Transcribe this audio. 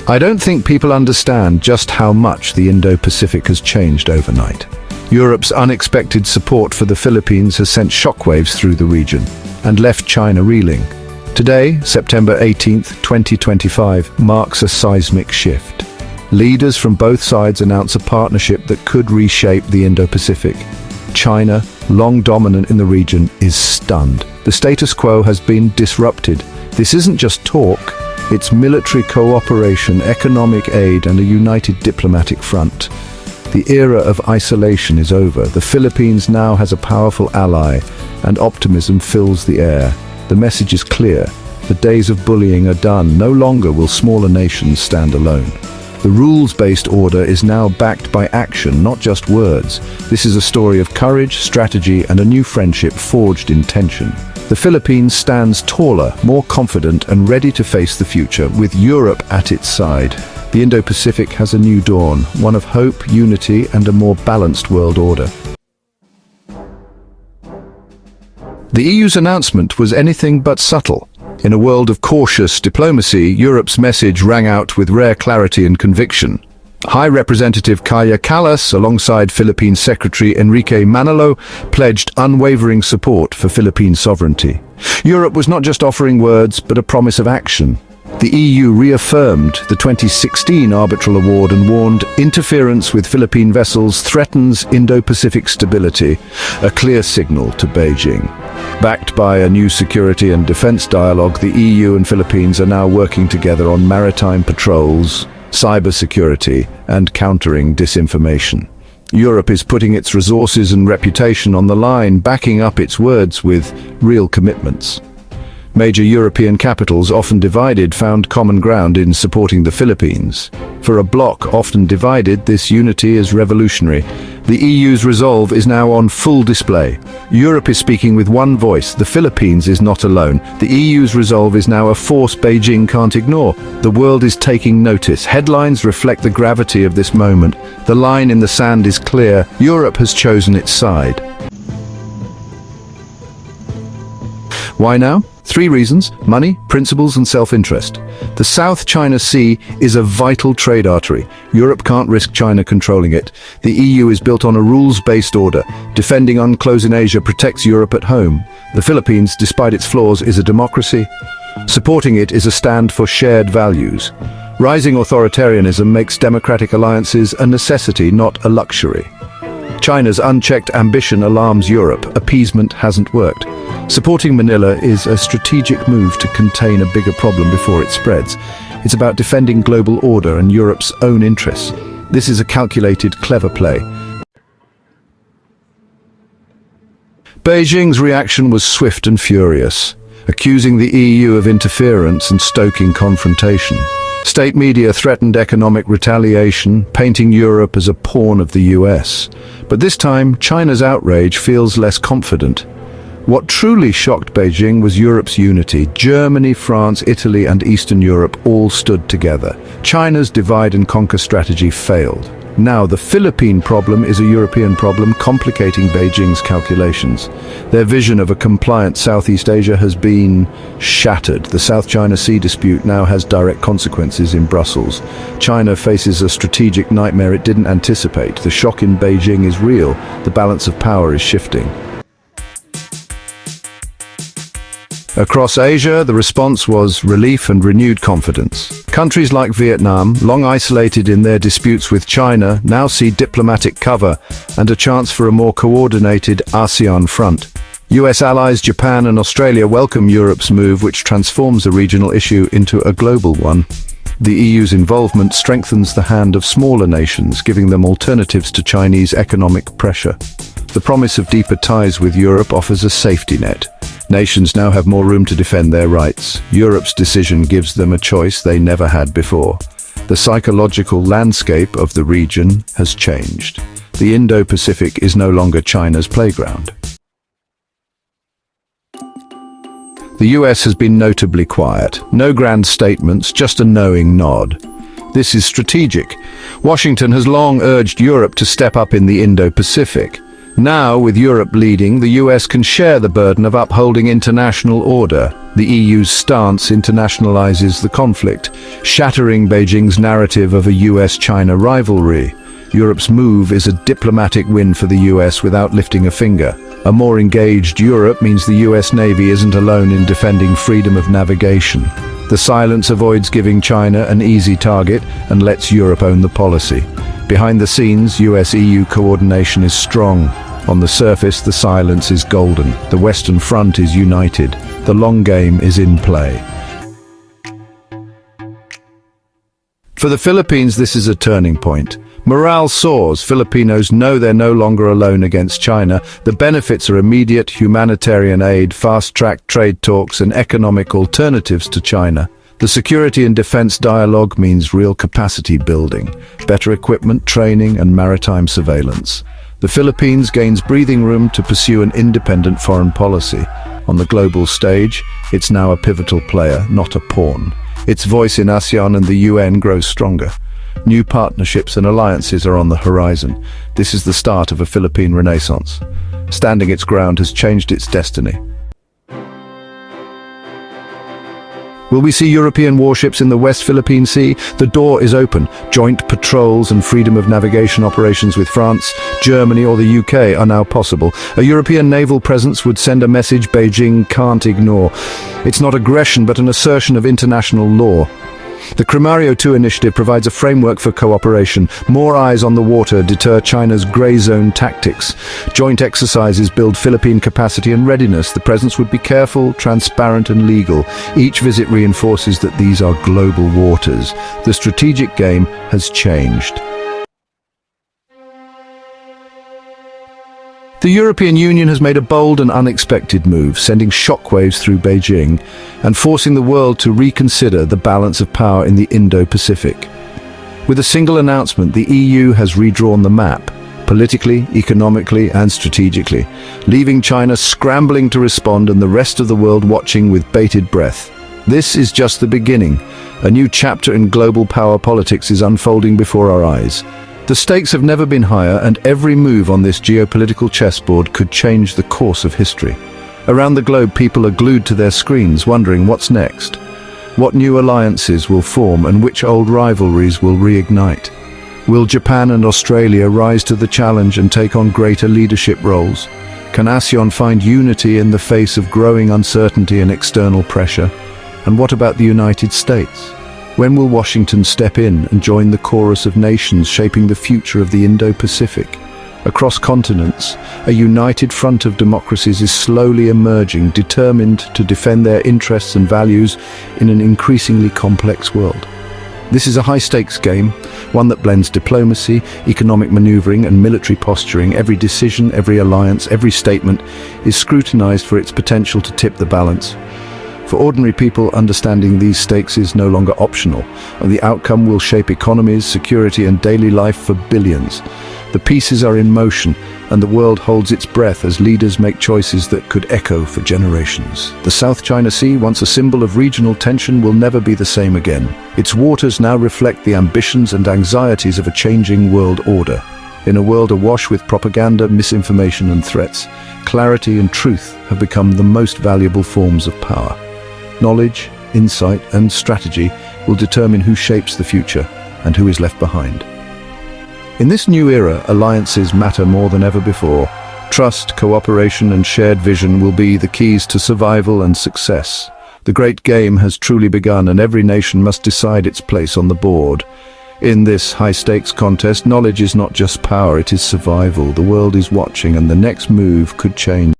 I don't think people understand just how much the Indo-Pacific has changed overnight. Europe's unexpected support for the Philippines has sent shockwaves through the region and left China reeling. Today, September 18th, 2025, marks a seismic shift. Leaders from both sides announce a partnership that could reshape the Indo-Pacific. China, long dominant in the region, is stunned. The status quo has been disrupted. This isn't just talk, it's military cooperation, economic aid, and a united diplomatic front. The era of isolation is over. The Philippines now has a powerful ally, and optimism fills the air. The message is clear. The days of bullying are done. No longer will smaller nations stand alone. The rules-based order is now backed by action, not just words. This is a story of courage, strategy, and a new friendship forged in tension. The Philippines stands taller, more confident, and ready to face the future, with Europe at its side. The Indo-Pacific has a new dawn, one of hope, unity, and a more balanced world order. The EU's announcement was anything but subtle. In a world of cautious diplomacy, Europe's message rang out with rare clarity and conviction. High Representative Kaja Kallas, alongside Philippine Secretary Enrique Manalo, pledged unwavering support for Philippine sovereignty. Europe was not just offering words, but a promise of action. The EU reaffirmed the 2016 Arbitral Award and warned interference with Philippine vessels threatens Indo-Pacific stability, a clear signal to Beijing. Backed by a new security and defense dialogue, the EU and Philippines are now working together on maritime patrols, cybersecurity, and countering disinformation. Europe is putting its resources and reputation on the line, backing up its words with real commitments. Major European capitals, often divided, found common ground in supporting the Philippines. For a bloc often divided, this unity is revolutionary. The EU's resolve is now on full display. Europe is speaking with one voice. The Philippines is not alone. The EU's resolve is now a force Beijing can't ignore. The world is taking notice. Headlines reflect the gravity of this moment. The line in the sand is clear. Europe has chosen its side. Why now? 3 reasons: money, principles, and self-interest. The South China Sea is a vital trade artery. Europe can't risk China controlling it. The EU is built on a rules-based order. Defending UNCLOS in Asia protects Europe at home. The Philippines, despite its flaws, is a democracy. Supporting it is a stand for shared values. Rising authoritarianism makes democratic alliances a necessity, not a luxury. China's unchecked ambition alarms Europe. Appeasement hasn't worked. Supporting Manila is a strategic move to contain a bigger problem before it spreads. It's about defending global order and Europe's own interests. This is a calculated, clever play. Beijing's reaction was swift and furious, accusing the EU of interference and stoking confrontation. State media threatened economic retaliation, painting Europe as a pawn of the US. But this time, China's outrage feels less confident. What truly shocked Beijing was Europe's unity. Germany, France, Italy, and Eastern Europe all stood together. China's divide and conquer strategy failed. Now the Philippine problem is a European problem, complicating Beijing's calculations. Their vision of a compliant Southeast Asia has been shattered. The South China Sea dispute now has direct consequences in Brussels. China faces a strategic nightmare it didn't anticipate. The shock in Beijing is real. The balance of power is shifting. Across Asia, the response was relief and renewed confidence. Countries like Vietnam, long isolated in their disputes with China, now see diplomatic cover and a chance for a more coordinated ASEAN front. US allies Japan and Australia welcome Europe's move, which transforms a regional issue into a global one. The EU's involvement strengthens the hand of smaller nations, giving them alternatives to Chinese economic pressure. The promise of deeper ties with Europe offers a safety net. Nations now have more room to defend their rights. Europe's decision gives them a choice they never had before. The psychological landscape of the region has changed. The Indo-Pacific is no longer China's playground. The US has been notably quiet. No grand statements, just a knowing nod. This is strategic. Washington has long urged Europe to step up in the Indo-Pacific. Now, with Europe leading, the US can share the burden of upholding international order. The EU's stance internationalizes the conflict, shattering Beijing's narrative of a US-China rivalry. Europe's move is a diplomatic win for the US without lifting a finger. A more engaged Europe means the US Navy isn't alone in defending freedom of navigation. The silence avoids giving China an easy target and lets Europe own the policy. Behind the scenes, US-EU coordination is strong. On the surface, the silence is golden. The Western Front is united. The long game is in play. For the Philippines, this is a turning point. Morale soars. Filipinos know they're no longer alone against China. The benefits are immediate: humanitarian aid, fast-track trade talks, and economic alternatives to China. The security and defense dialogue means real capacity building, better equipment, training, and maritime surveillance. The Philippines gains breathing room to pursue an independent foreign policy. On the global stage, it's now a pivotal player, not a pawn. Its voice in ASEAN and the UN grows stronger. New partnerships and alliances are on the horizon. This is the start of a Philippine renaissance. Standing its ground has changed its destiny. Will we see European warships in the West Philippine Sea? The door is open. Joint patrols and freedom of navigation operations with France, Germany, or the UK are now possible. A European naval presence would send a message Beijing can't ignore. It's not aggression, but an assertion of international law. The Crimario 2 initiative provides a framework for cooperation. More eyes on the water deter China's grey zone tactics. Joint exercises build Philippine capacity and readiness. The presence would be careful, transparent, and legal. Each visit reinforces that these are global waters. The strategic game has changed. The European Union has made a bold and unexpected move, sending shockwaves through Beijing and forcing the world to reconsider the balance of power in the Indo-Pacific. With a single announcement, the EU has redrawn the map, politically, economically, and strategically, leaving China scrambling to respond and the rest of the world watching with bated breath. This is just the beginning. A new chapter in global power politics is unfolding before our eyes. The stakes have never been higher, and every move on this geopolitical chessboard could change the course of history. Around the globe, people are glued to their screens, wondering what's next. What new alliances will form and which old rivalries will reignite? Will Japan and Australia rise to the challenge and take on greater leadership roles? Can ASEAN find unity in the face of growing uncertainty and external pressure? And what about the United States? When will Washington step in and join the chorus of nations shaping the future of the Indo-Pacific? Across continents, a united front of democracies is slowly emerging, determined to defend their interests and values in an increasingly complex world. This is a high-stakes game, one that blends diplomacy, economic maneuvering, and military posturing. Every decision, every alliance, every statement is scrutinized for its potential to tip the balance. For ordinary people, understanding these stakes is no longer optional, and the outcome will shape economies, security, and daily life for billions. The pieces are in motion, and the world holds its breath as leaders make choices that could echo for generations. The South China Sea, once a symbol of regional tension, will never be the same again. Its waters now reflect the ambitions and anxieties of a changing world order. In a world awash with propaganda, misinformation, and threats, clarity and truth have become the most valuable forms of power. Knowledge, insight, and strategy will determine who shapes the future and who is left behind. In this new era, alliances matter more than ever before. Trust, cooperation, and shared vision will be the keys to survival and success. The great game has truly begun, and every nation must decide its place on the board. In this high-stakes contest, knowledge is not just power, it is survival. The world is watching, and the next move could change